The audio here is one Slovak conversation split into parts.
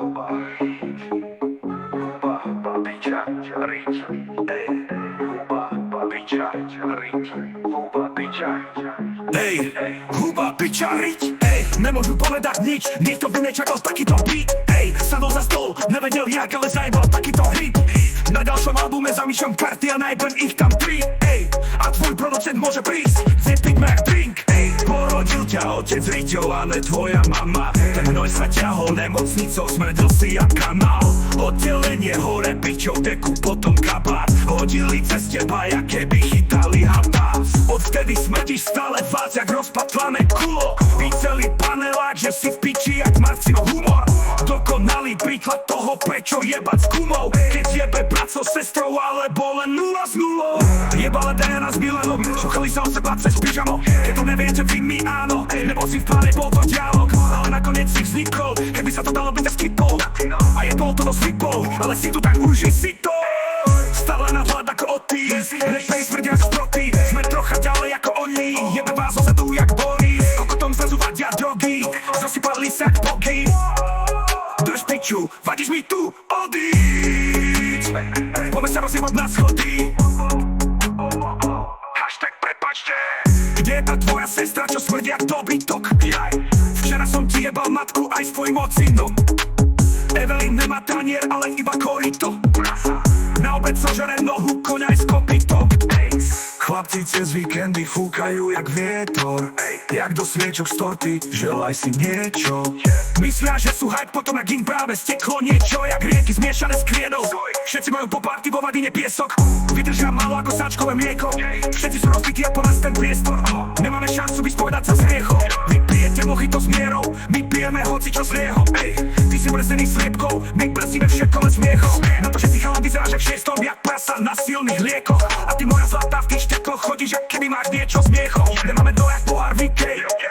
huba, piča, riť, huba, piča, riť, huba, piča. Ej, huba, piča, riť, nemôžu povedať nič, nikto by nečakal takýto beat. Sadol za stôl, nevedel jak, ale zajebal takýto hit. Na ďalšom albume zamýšľam karty a najbem ich tam 3. A tvoj producent môže prísť, vypiť Mac drink. Porodil ťa otec Riťo, ale tvoja mama. Ten hnoj sa ťahol nemocnicou, smrdil si jak kanál. Oddelenie hore pičou, deku potom kabát. Hodili cez teba, jak keby chytali hata. Odvtedy smrdíš stále vás jak rozpatlané kulo. Vy celý panelák, že si v piči jak Marcino humor. Dokonalý príklad toho, prečo jebať s kumou. Keď jebe brat so sestrou, alebo len 0 z 0. Jebala DNA s Milanom, šuchali sa o seba cez pyžamo. Keď to neviete vy mi áno, nebo si v pláne bol to dialog. Ale nakoniec si vznikol, keby sa to dalo byť a skipol. A je bol to dosť vypol, ale si tu tak uži si to. Stále na vlád ako Otis, repej smrdia z proty. Sme trocha ďalej ako oni, jebe vás ozedu jak Boris. Kokotom zrazu vadia drogy, zosypali sa k boky. Drž piču, vadíš mi tu, odíď. Poďme sa rozjebať na schody. Hashtag prepačte. Kde je tá tvoja sestra, čo smrdí jak dobytok? Včera som ti jebal matku aj s tvojim ocinom. Evelyn nemá tanier, ale iba korito. Na obed sožere nohu koňa aj s kopytom. Chlapci cez víkendy fúkajú jak vietor. Jak do sviečok z torty, želaj si niečo. Myslia, že sú hype, potom jak im práve steklo niečo. Jak rieky zmiešané s kriedou. Všetci majú po party vo vadine piesok. Vydržia malo ako sáčkové mlieko. Všetci sú rozbití a po nás ten priestor. Nemáme šancu vyspovedať sa s hriechom. Vy pijete mojito s mierou, my pijeme hocičo s liehom. Ty si mrzený sliepkou, my brzdíme všetko len smiechom. Na to, že si chalan vyzeráš jak šiestom, jak prasa na silných liekoch. A ty moja zlatá v tých štekloch chodíš, jak keby máš niečo s miechom. Nemáme dojak po RVK,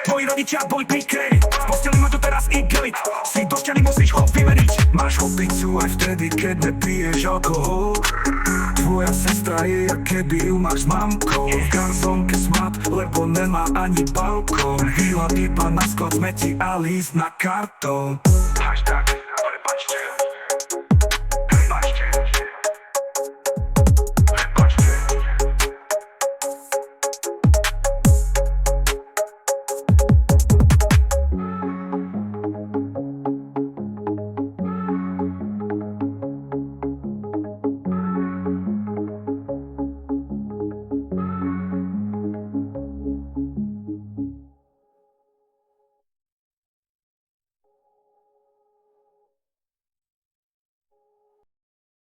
tvoji rodičia boli PK. Z posteli ma to teraz igelit, si došťaný musíš ho vymeniť. Máš hopicu aj vtedy, keď nepiješ alkohol. Tvoja sestra je, jak keby ju máš s mamkou. V garzonke smad, lebo nemá ani balkón. Chvíľa iba na sklad smeti a líst na kartón. Hashtag